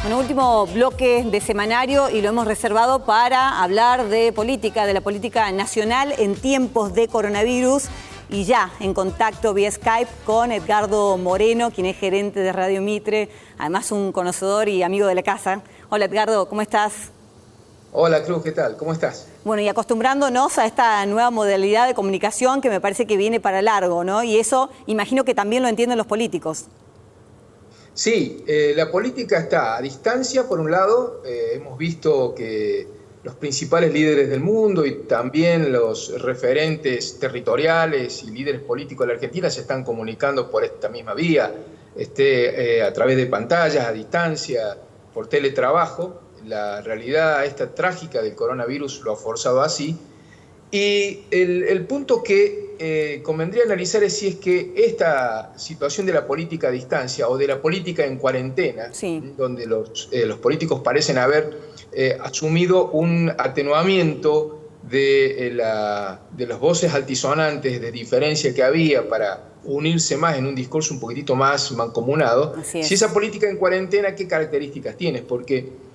Bueno, último bloque de semanario y lo hemos reservado para hablar de política, de la política nacional en tiempos de coronavirus. Y ya en contacto vía Skype con Edgardo Moreno, quien es gerente de Radio Mitre, además un conocedor y amigo de la casa. Hola Edgardo, ¿cómo estás? Hola Cruz, ¿qué tal? ¿Cómo estás? Bueno, y acostumbrándonos a esta nueva modalidad de comunicación que me parece que viene para largo, ¿no? Y eso imagino que también lo entienden los políticos. Sí, la política está a distancia, por un lado. Hemos visto que los principales líderes del mundo y también los referentes territoriales y líderes políticos de la Argentina se están comunicando por esta misma vía, a través de pantallas, a distancia, por teletrabajo. La realidad esta trágica del coronavirus lo ha forzado así. Y el punto que convendría analizar es si es que esta situación de la política a distancia o de la política en cuarentena, sí, donde los políticos parecen haber asumido un atenuamiento de las voces altisonantes de diferencia que había para unirse más en un discurso un poquitito más mancomunado. Si esa política en cuarentena, ¿qué características tiene? Porque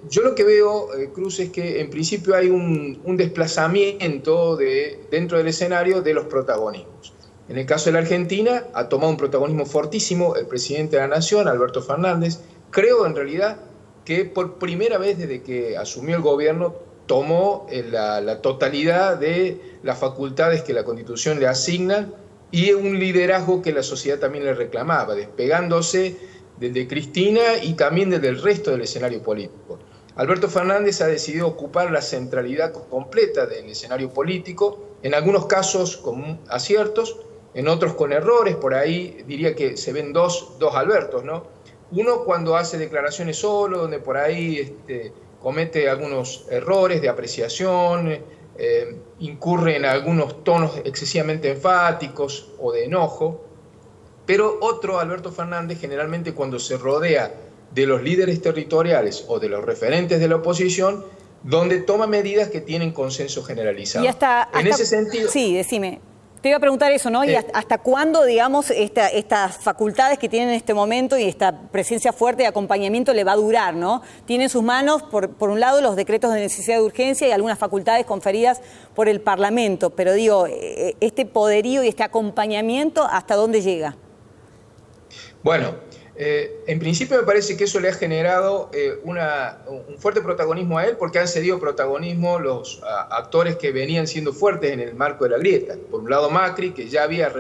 yo lo que veo, Cruz, es que en principio hay un desplazamiento dentro del escenario de los protagonismos. En el caso de la Argentina, ha tomado un protagonismo fortísimo el presidente de la Nación, Alberto Fernández. Creo, en realidad, que por primera vez desde que asumió el gobierno, tomó la totalidad de las facultades que la Constitución le asigna y un liderazgo que la sociedad también le reclamaba, despegándose del de Cristina y también del resto del escenario político. Alberto Fernández ha decidido ocupar la centralidad completa del escenario político, en algunos casos con aciertos, en otros con errores. Por ahí diría que se ven dos Albertos, ¿no? Uno cuando hace declaraciones solo, donde por ahí comete algunos errores de apreciación, incurre en algunos tonos excesivamente enfáticos o de enojo. Pero otro, Alberto Fernández, generalmente cuando se rodea de los líderes territoriales o de los referentes de la oposición, donde toma medidas que tienen consenso generalizado. Y hasta en ese sentido... Sí, decime. Te iba a preguntar eso, ¿no? ¿Y hasta cuándo, digamos, estas facultades que tienen en este momento y esta presencia fuerte de acompañamiento le va a durar, ¿no? Tiene en sus manos, por un lado, los decretos de necesidad de urgencia y algunas facultades conferidas por el Parlamento. Pero digo, este poderío y este acompañamiento, ¿hasta dónde llega? Bueno, en principio me parece que eso le ha generado un fuerte protagonismo a él, porque han cedido protagonismo los actores que venían siendo fuertes en el marco de la grieta. Por un lado Macri, que ya había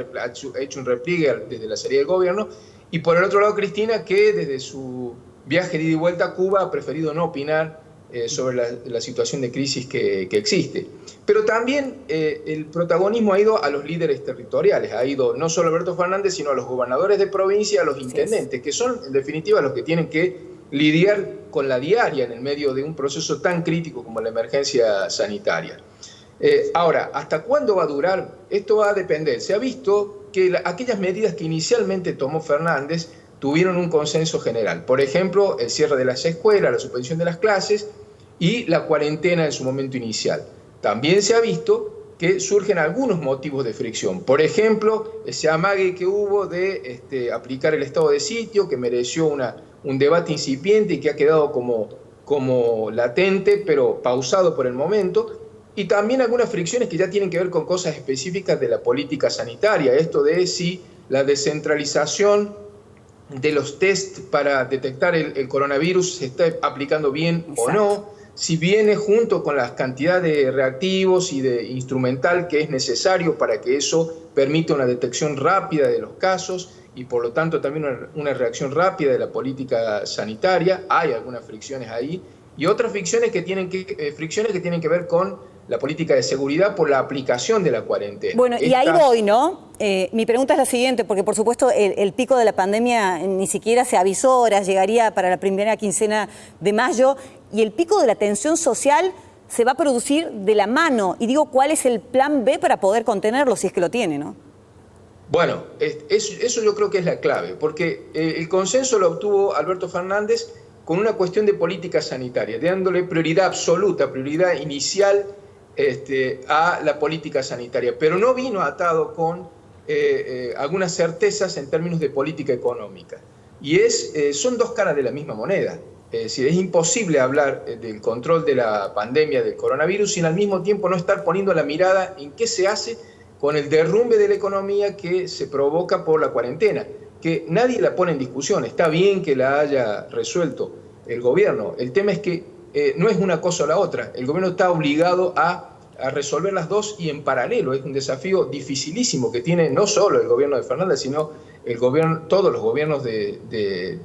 hecho un repliegue desde la salida del gobierno, y por el otro lado Cristina, que desde su viaje de ida y vuelta a Cuba ha preferido no opinar sobre la situación de crisis que existe. Pero también el protagonismo ha ido a los líderes territoriales, ha ido no solo a Alberto Fernández, sino a los gobernadores de provincia, a los intendentes, que son en definitiva los que tienen que lidiar con la diaria en el medio de un proceso tan crítico como la emergencia sanitaria. Ahora, ¿hasta cuándo va a durar? Esto va a depender. Se ha visto que aquellas medidas que inicialmente tomó Fernández tuvieron un consenso general. Por ejemplo, el cierre de las escuelas, la suspensión de las clases y la cuarentena en su momento inicial. También se ha visto que surgen algunos motivos de fricción. Por ejemplo, ese amague que hubo de aplicar el estado de sitio, que mereció un debate incipiente y que ha quedado como latente, pero pausado por el momento. Y también algunas fricciones que ya tienen que ver con cosas específicas de la política sanitaria. Esto de si la descentralización de los test para detectar el coronavirus se está aplicando bien. Exacto. O no, si viene junto con la cantidad de reactivos y de instrumental que es necesario para que eso permita una detección rápida de los casos y por lo tanto también una reacción rápida de la política sanitaria. Hay algunas fricciones ahí y otras fricciones que tienen que ver con la política de seguridad por la aplicación de la cuarentena. Bueno, y ahí voy, ¿no? Mi pregunta es la siguiente, porque por supuesto el pico de la pandemia ni siquiera se avisó, ahora llegaría para la primera quincena de mayo, y el pico de la tensión social se va a producir de la mano. Y digo, ¿cuál es el plan B para poder contenerlo, si es que lo tiene, no? Bueno, eso yo creo que es la clave, porque el consenso lo obtuvo Alberto Fernández con una cuestión de política sanitaria, dándole prioridad absoluta, prioridad inicial a la política sanitaria, pero no vino atado con algunas certezas en términos de política económica. Y son dos caras de la misma moneda. Es decir, es imposible hablar del control de la pandemia del coronavirus sin al mismo tiempo no estar poniendo la mirada en qué se hace con el derrumbe de la economía que se provoca por la cuarentena, que nadie la pone en discusión. Está bien que la haya resuelto el gobierno. El tema es que no es una cosa o la otra. El gobierno está obligado a resolver las dos y en paralelo. Es un desafío dificilísimo que tiene no solo el gobierno de Fernández, sino todos los gobiernos de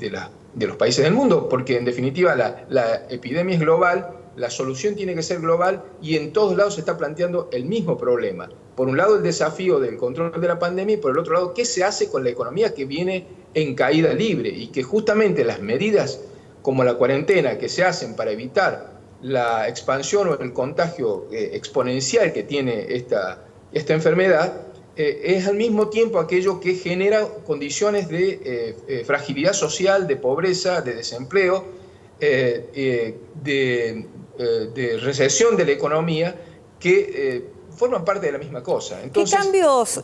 los países del mundo, porque en definitiva la epidemia es global, la solución tiene que ser global y en todos lados se está planteando el mismo problema. Por un lado el desafío del control de la pandemia y por el otro lado qué se hace con la economía que viene en caída libre y que justamente las medidas como la cuarentena que se hacen para evitar la expansión o el contagio exponencial que tiene esta enfermedad, es al mismo tiempo aquello que genera condiciones de fragilidad social, de pobreza, de desempleo, de recesión de la economía, que forman parte de la misma cosa. Entonces, ¿qué cambios,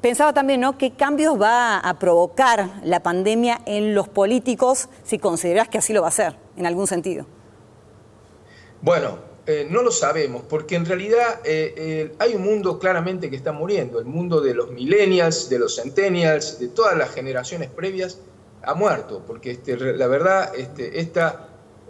pensaba también, ¿no? ¿Qué cambios va a provocar la pandemia en los políticos, si considerás que así lo va a hacer, en algún sentido? Bueno, no lo sabemos, porque en realidad hay un mundo claramente que está muriendo. El mundo de los millennials, de los centennials, de todas las generaciones previas, ha muerto, porque la verdad,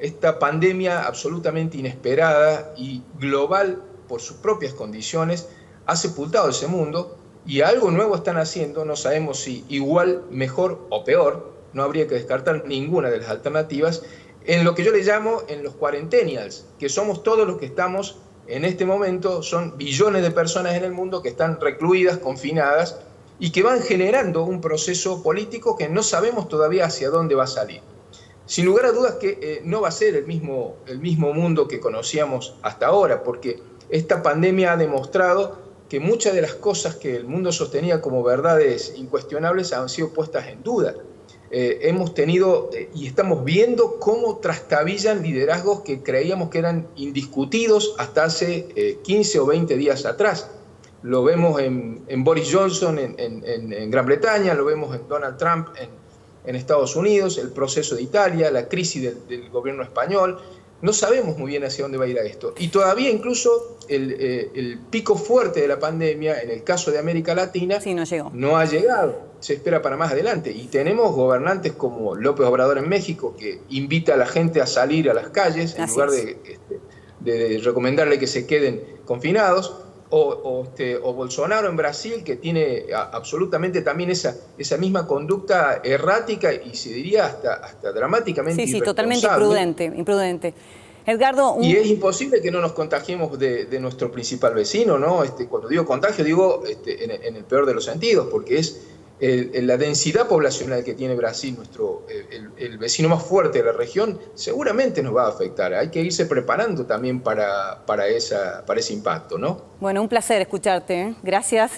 esta pandemia absolutamente inesperada y global por sus propias condiciones ha sepultado ese mundo y algo nuevo están haciendo, no sabemos si igual, mejor o peor, no habría que descartar ninguna de las alternativas, en lo que yo le llamo en los cuarentennials, que somos todos los que estamos en este momento, son billones de personas en el mundo que están recluidas, confinadas, y que van generando un proceso político que no sabemos todavía hacia dónde va a salir. Sin lugar a dudas que no va a ser el mismo mundo que conocíamos hasta ahora, porque esta pandemia ha demostrado que muchas de las cosas que el mundo sostenía como verdades incuestionables han sido puestas en duda. Hemos tenido y estamos viendo cómo trastabillan liderazgos que creíamos que eran indiscutidos hasta hace 15 o 20 días atrás. Lo vemos en Boris Johnson en Gran Bretaña, lo vemos en Donald Trump en Estados Unidos, el proceso de Italia, la crisis del gobierno español. No sabemos muy bien hacia dónde va a ir a esto. Y todavía incluso el pico fuerte de la pandemia, en el caso de América Latina, sí, no ha llegado. Se espera para más adelante. Y tenemos gobernantes como López Obrador en México, que invita a la gente a salir a las calles en lugar de recomendarle que se queden confinados. O Bolsonaro en Brasil, que tiene absolutamente también esa misma conducta errática y se diría hasta dramáticamente irresponsable. Sí, totalmente imprudente. Edgardo... Y es imposible que no nos contagiemos de nuestro principal vecino, ¿no? Cuando digo contagio, digo en el peor de los sentidos, porque es la densidad poblacional que tiene Brasil, el vecino más fuerte de la región, seguramente nos va a afectar. Hay que irse preparando también para ese impacto, ¿no? Bueno, un placer escucharte, ¿eh? Gracias.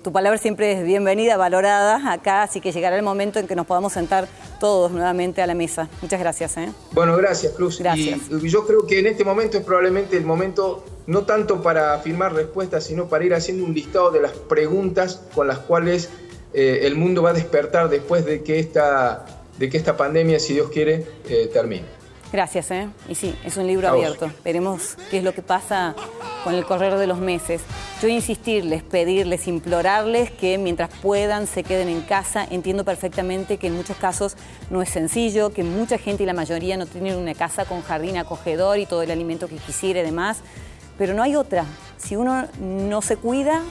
Tu palabra siempre es bienvenida, valorada acá, así que llegará el momento en que nos podamos sentar todos nuevamente a la mesa. Muchas gracias, ¿eh? Bueno, gracias, Cruz. Gracias. Y yo creo que en este momento es probablemente el momento, no tanto para afirmar respuestas, sino para ir haciendo un listado de las preguntas con las cuales el mundo va a despertar después de que esta pandemia, si Dios quiere, termine. Gracias, ¿eh? Y sí, es un libro abierto. Veremos qué es lo que pasa con el correr de los meses. Yo insistirles, pedirles, implorarles que mientras puedan se queden en casa. Entiendo perfectamente que en muchos casos no es sencillo, que mucha gente y la mayoría no tienen una casa con jardín acogedor y todo el alimento que quisiera y demás, pero no hay otra. Si uno no se cuida,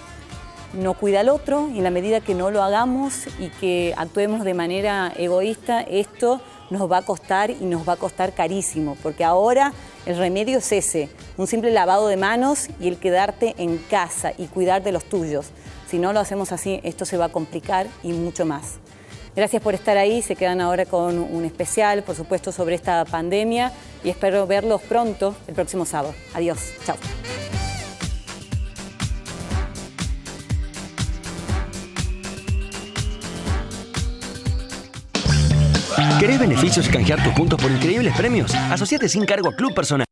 no cuida al otro, y en la medida que no lo hagamos y que actuemos de manera egoísta, esto nos va a costar y nos va a costar carísimo, porque ahora el remedio es ese, un simple lavado de manos y el quedarte en casa y cuidar de los tuyos. Si no lo hacemos así, esto se va a complicar y mucho más. Gracias por estar ahí, se quedan ahora con un especial, por supuesto, sobre esta pandemia y espero verlos pronto el próximo sábado. Adiós, chao. ¿Querés beneficios y canjear tus puntos por increíbles premios? Asociate sin cargo a Club Personal.